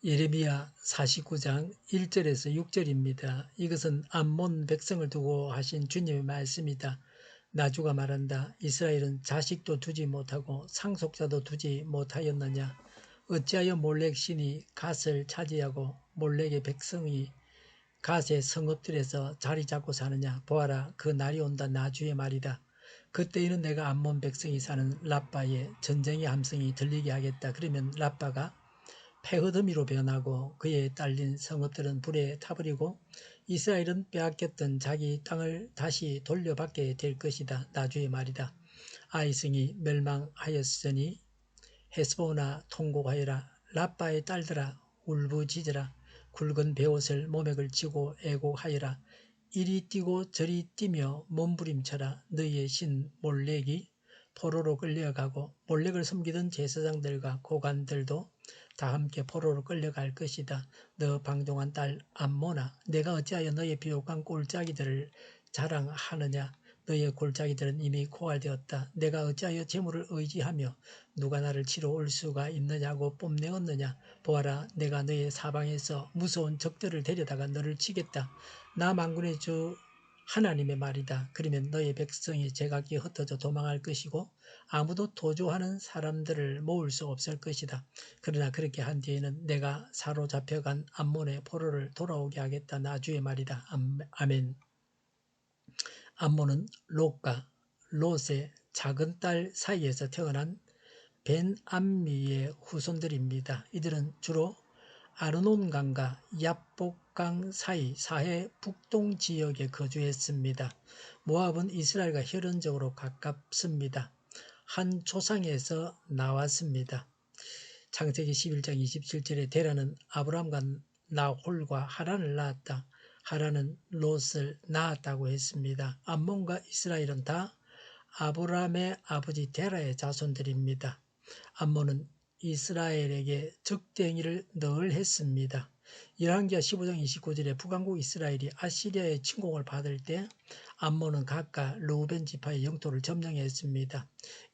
예레미야 49장 1절에서 6절입니다. 이것은 암몬 백성을 두고 하신 주님의 말씀이다. 나주가 말한다. 이스라엘은 자식도 두지 못하고 상속자도 두지 못하였느냐. 어찌하여 몰렉 신이 갓을 차지하고 몰렉의 백성이 갓의 성읍들에서 자리 잡고 사느냐. 보아라, 그 날이 온다. 나주의 말이다. 그때에는 내가 암몬 백성이 사는 라빠에 전쟁의 함성이 들리게 하겠다. 그러면 라빠가 폐허더미로 변하고 그에 딸린 성읍들은 불에 타버리고 이스라엘은 빼앗겼던 자기 땅을 다시 돌려받게 될 것이다. 나주의 말이다. 아이성이 멸망하였으니 헤스보나 통곡하여라. 라빠의 딸들아 울부짖으라. 굵은 베옷을 몸에 걸치고 애곡하여라. 이리 뛰고 저리 뛰며 몸부림쳐라. 너희의 신 몰렉이 포로로 끌려가고 몰렉을 섬기던 제사장들과 고관들도 다 함께 포로로 끌려갈 것이다. 너 방종한 딸 암모나, 내가 어찌하여 너의 비옥한 꼴짜기들을 자랑하느냐. 너의 골짜기들은 이미 고갈되었다. 내가 어찌하여 재물을 의지하며 누가 나를 치러 올 수가 있느냐고 뽐내었느냐. 보아라, 내가 너의 사방에서 무서운 적들을 데려다가 너를 치겠다. 나 만군의 주 하나님의 말이다. 그러면 너의 백성이 제각기 흩어져 도망할 것이고 아무도 도주하는 사람들을 모을 수 없을 것이다. 그러나 그렇게 한 뒤에는 내가 사로잡혀간 암몬의 포로를 돌아오게 하겠다. 나주의 말이다. 아멘. 암몬은 롯과 롯의 작은 딸 사이에서 태어난 벤암미의 후손들입니다. 이들은 주로 아르논강과 야복강 사이 사해 북동 지역에 거주했습니다. 모압은 이스라엘과 혈연적으로 가깝습니다. 한 조상에서 나왔습니다. 창세기 11장 27절에 데라는 아브람과 나홀과 하란을 낳았다. 하란은 롯을 낳았다고 했습니다. 암몬과 이스라엘은 다 아브람의 아버지 데라의 자손들입니다. 암몬은 이스라엘에게 적대행위를 늘 했습니다. 열왕기하 15장 29절에 북왕국 이스라엘이 아시리아의 침공을 받을 때 암몬은 각각 르우벤 지파의 영토를 점령했습니다.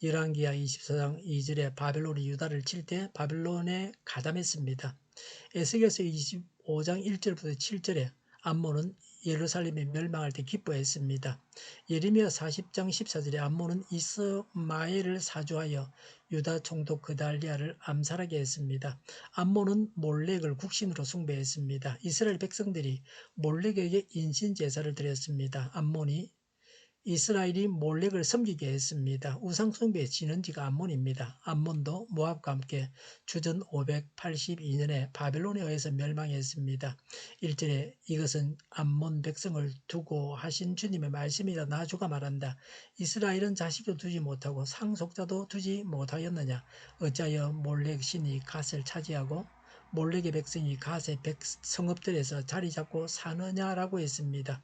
열왕기하 24장 2절에 바벨론이 유다를 칠 때 바벨론에 가담했습니다. 에스겔서 25장 1절부터 7절에 암몬은 예루살렘이 멸망할 때 기뻐했습니다. 예레미야 40장 14절에 암몬은 이스마엘을 사주하여 유다 총독 그달리아를 암살하게 했습니다. 암몬은 몰렉을 국신으로 숭배했습니다. 이스라엘 백성들이 몰렉에게 인신제사를 드렸습니다. 암몬이 이스라엘이 몰렉을 섬기게 했습니다. 우상숭배의 진원지가 암몬입니다. 암몬도 모압과 함께 주전 582년에 바벨론에 의해서 멸망했습니다. 1절에 이것은 암몬 백성을 두고 하신 주님의 말씀이다. 나주가 말한다. 이스라엘은 자식도 두지 못하고 상속자도 두지 못하였느냐. 어찌하여 몰렉 신이 갓을 차지하고 몰렉의 백성이 갓의 성읍들에서 자리 잡고 사느냐라고 했습니다.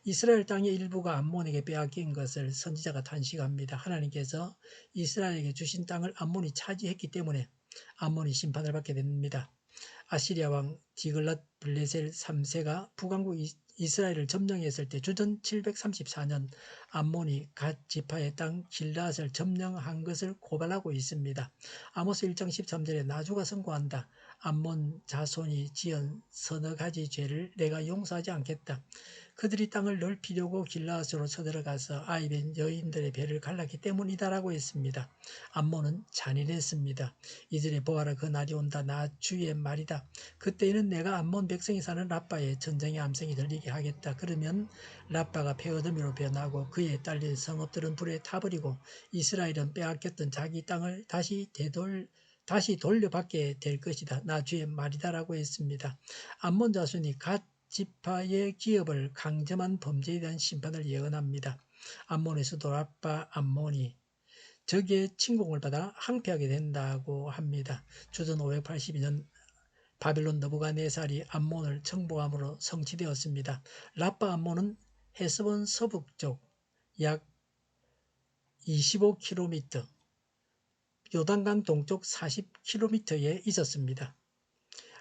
이스라엘 땅의 일부가 암몬에게 빼앗긴 것을 선지자가 탄식합니다. 하나님께서 이스라엘에게 주신 땅을 암몬이 차지했기 때문에 암몬이 심판을 받게 됩니다. 아시리아 왕 디글랏 블레셀 3세가 북왕국 이스라엘을 점령했을 때 주전 734년 암몬이 갓 지파의 땅 길앗을 점령한 것을 고발하고 있습니다. 아모스 1장 13절에 나주가 선고한다. 암몬 자손이 지은 서너 가지 죄를 내가 용서하지 않겠다. 그들이 땅을 넓히려고 길라앗으로 쳐들어가서 아이벤 여인들의 배를 갈랐기 때문이다라고 했습니다. 암몬은 잔인했습니다. 이들의 보아라, 그 날이 온다. 나 주의 말이다. 그때에는 내가 암몬 백성이 사는 라빠에 전쟁의 함성이 들리게 하겠다. 그러면 라빠가 폐허더미로 변하고 그에 딸린 성읍들은 불에 타버리고 이스라엘은 빼앗겼던 자기 땅을 다시 돌려받게 될 것이다. 나 주의 말이다라고 했습니다. 암몬 자손이 갓 지파의 기업을 강점한 범죄에 대한 심판을 예언합니다. 암몬의 수도 라빠 암몬이 적의 침공을 받아 항폐하게 된다고 합니다. 주전 582년 바벨론 느부갓네살이 암몬을 정복함으로 성취되었습니다. 라빠 암몬은 헤스본 서북쪽 약 25km, 요단강 동쪽 40km에 있었습니다.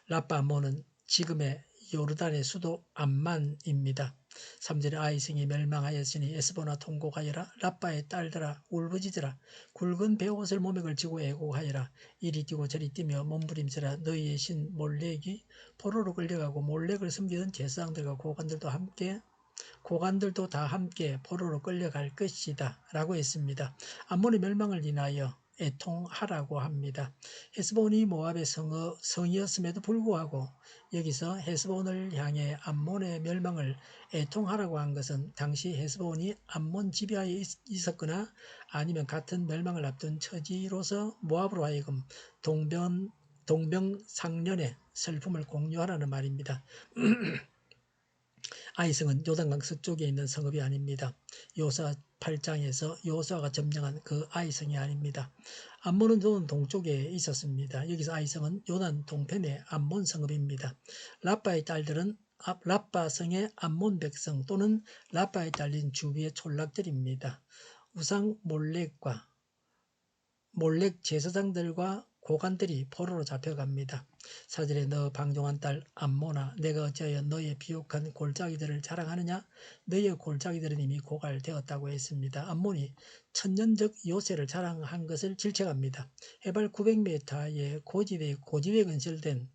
라빠 암몬은 지금의 요르단의 수도 암만입니다. 3절에 아이성이 멸망하였으니 에스보나 통곡하여라. 라빠의 딸들아 울부짖으라. 굵은 베옷을 몸에 걸치고 애곡하여라. 이리 뛰고 저리 뛰며 몸부림쳐라. 너희의 신 몰렉이 포로로 끌려가고 몰렉을 섬기던 제사장들과 고관들도 다 함께 포로로 끌려갈 것이다 라고 했습니다. 암몬의 멸망을 인하여 애통하라고 합니다. 헤스본이 모압의 성이었음에도 불구하고 여기서 헤스본을 향해 암몬의 멸망을 애통하라고 한 것은 당시 헤스본이 암몬 지배하에 있었거나 아니면 같은 멸망을 앞둔 처지로서 모압으로 하여금 동병상련의 슬픔을 공유하라는 말입니다. 아이성은 요단강 서쪽에 있는 성읍이 아닙니다. 요수아 8장에서 요수아가 점령한 그 아이성이 아닙니다. 암몬은 요단 동쪽에 있었습니다. 여기서 아이성은 요단 동편의 암몬 성읍입니다. 라빠의 딸들은 라빠성의 암몬 백성 또는 라빠에 딸린 주위의 촌락들입니다. 우상 몰렉 제사장들과 고관들이 포로로 잡혀갑니다. 4절에 너 방종한 딸 암몬아 내가 어찌하여 너의 비옥한 골짜기들을 자랑하느냐. 너의 골짜기들은 이미 고갈되었다고 했습니다. 암몬이 천년적 요새를 자랑한 것을 질책합니다. 해발 900m의 고지대에 건설된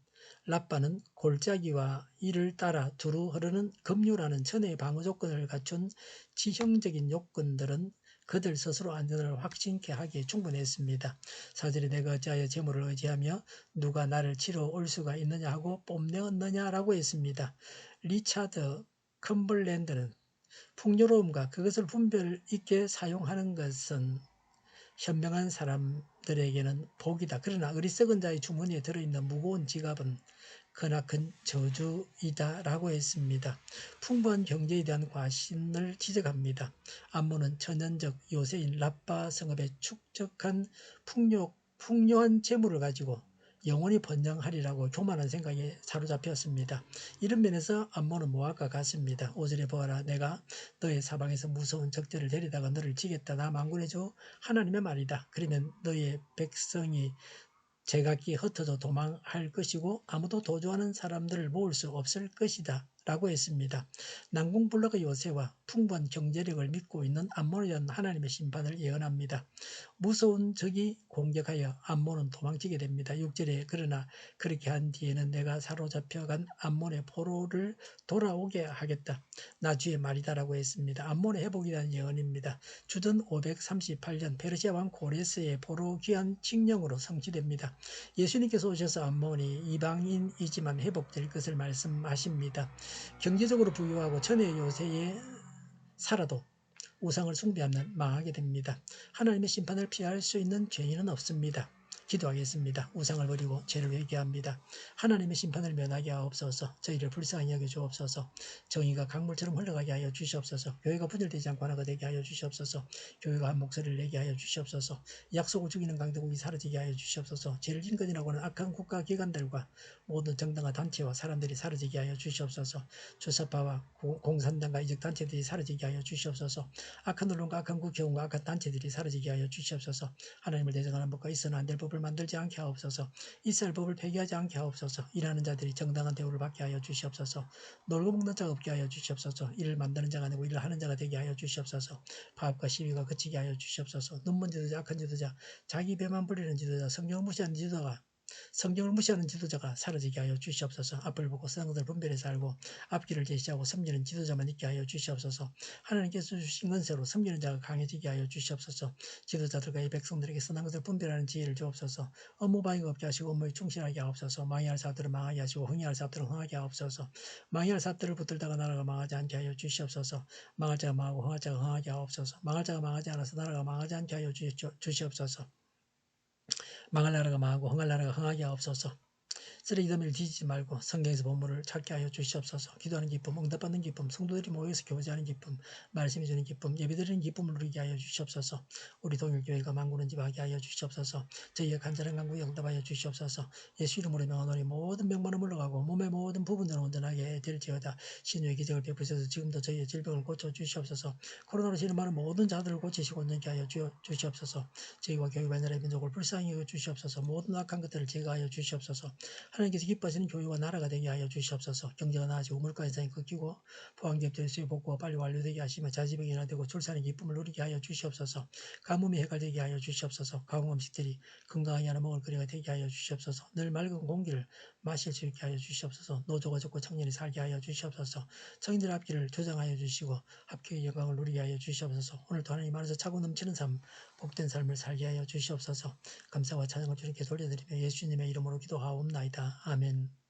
라빠는 골짜기와 이를 따라 두루 흐르는 급류라는 천혜의 방어 조건을 갖춘 지형적인 요건들은 그들 스스로 안전을 확신케 하기에 충분했습니다. 4절에 내가 어찌하여 재물을 의지하며 누가 나를 치러 올 수가 있느냐 하고 뽐내었느냐라고 했습니다. 리차드 컴블랜드는 풍요로움과 그것을 분별 있게 사용하는 것은 현명한 사람들에게는 복이다. 그러나 어리석은 자의 주머니에 들어있는 무거운 지갑은 크나큰 저주이다 라고 했습니다. 풍부한 경제에 대한 과신을 지적합니다. 암몬은 천연적 요새인 라빠 성읍에 축적한 풍요한 재물을 가지고 영원히 번영하리라고 교만한 생각에 사로잡혔습니다. 이런 면에서 암몬은 모압과 같습니다. 5절에 보아라 내가 너의 사방에서 무서운 적들을 데리다가 너를 치겠다. 나 만군의 주 하나님의 말이다. 그러면 너의 백성이 제각기 흩어져 도망할 것이고 아무도 도주하는 사람들을 모을 수 없을 것이다 라고 했습니다. 난공불락의 요새와 풍부한 경제력을 믿고 있는 암몬에 대한 하나님의 심판을 예언합니다. 무서운 적이 공격하여 암몬은 도망치게 됩니다. 6절에 그러나 그렇게 한 뒤에는 내가 사로잡혀간 암몬의 포로를 돌아오게 하겠다. 나 주의 말이다라고 했습니다. 암몬의 회복에 대한 예언입니다. 주전 538년 페르시아 왕 고레스의 포로 귀환 칙령으로 성취됩니다. 예수님께서 오셔서 암몬이 이방인이지만 회복될 것을 말씀하십니다. 경제적으로 부유하고 천의 요새에 살아도 우상을 숭배하면 망하게 됩니다. 하나님의 심판을 피할 수 있는 죄인은 없습니다. 기도하겠습니다. 우상을 버리고 죄를 회개합니다. 하나님의 심판을 면하게 하옵소서. 저희를 불쌍히 여겨주옵소서. 정의가 강물처럼 흘러가게 하여 주시옵소서. 교회가 분열되지 않고 하나가 되게 하여 주시옵소서. 교회가 한 목소리를 내게 하여 주시옵소서. 약속을 죽이는 강대국이 사라지게 하여 주시옵소서. 죄를 인근이라고 하는 악한 국가 기관들과 모든 정당과 단체와 사람들이 사라지게 하여 주시옵소서. 주사파와 공산당과 이적 단체들이 사라지게 하여 주시옵소서. 악한 언론과 악한 국회의원과 악한 단체들이 사라지게 하여 주시옵소서. 하나님을 대적하는 법과 있어는 안 될 법을 만들지 않게 하옵소서. 이스라엘 법을 폐기하지 않게 하옵소서. 일하는 자들이 정당한 대우를 받게 하여 주시옵소서. 놀고 먹는 자가 없게 하여 주시옵소서. 일을 만드는 자가 아니고 일을 하는 자가 되게 하여 주시옵소서. 파업과 시위가 그치게 하여 주시옵소서. 눈먼 지도자, 악한 지도자, 자기 배만 부리는 지도자, 성경을 무시하는 지도자가 사라지게 하여 주시옵소서. 앞을 보고 선악을 분별해서 알고 앞길을 제시하고 섬기는 지도자만 있게 하여 주시옵소서. 하나님께서 주신 권세로 섬기는 자가 강해지게 하여 주시옵소서. 지도자들과 이 백성들에게 선한 것을 분별하는 지혜를 주옵소서. 업무방해가 없게 하시고 업무에 충실하게 하옵소서. 망해할 사업들을 망하게 하시고 흥해할 사업들을 흥하게 하옵소서. 망해할 사업들을 붙들다가 나라가 망하지 않게 하여 주시옵소서. 망할 자가 망하고 흥할 자가 흥하게 하옵소서. 망할 자가 망하지 않아서 나라가 망하지 않게 하여 주시옵소서. 망할 나라가 망하고 흥할 나라가 흥하게 하옵소서. 쓰레기 더미를 뒤지지 말고 성경에서 보물을 찾게 하여 주시옵소서. 기도하는 기쁨, 응답받는 기쁨, 성도들이 모여서 교제하는 기쁨, 말씀해 주는 기쁨, 예배드리는 기쁨을 누리게 하여 주시옵소서. 우리 동일교회가 만구는 집하게 하여 주시옵소서. 저희의 간절한 간구에 응답하여 주시옵소서. 예수 이름으로 명하노니 모든 병만은 물러가고 몸의 모든 부분들은 온전하게 될지어다. 신유의 기적을 베푸셔서 지금도 저희의 질병을 고쳐 주시옵소서. 코로나로 신음하는 모든 자들을 고치시고 온전케 하여 주시옵소서. 저희와 교회 반열의 민족을 불쌍히 여겨 주시옵소서. 모든 악한 것들을 제거하여 주시옵소서. 하나님께서 기뻐하시는 교회와 나라가 되게 하여 주시옵소서. 경제가 나아지고 물가 인상이 꺾이고 포항기업들의 수요 복구가 빨리 완료되게 하시며 자지병이 인하되고 출산의 기쁨을 누리게 하여 주시옵소서. 가뭄이 해결되게 하여 주시옵소서. 가공 음식들이 건강하게 하나 먹을 거리가 되게 하여 주시옵소서. 늘 맑은 공기를 마실 수 있게 하여 주시옵소서. 노조가 적고 청년이 살게 하여 주시옵소서. 청년들 앞길을 조장하여 주시고 합격의 영광을 누리게 하여 주시옵소서. 오늘도 하나님 안에서 차고 넘치는 삶, 복된 삶을 살게 하여 주시옵소서. 감사와 찬양을 주님께 돌려드리며 예수님의 이름으로 기도하옵나이다. 아멘.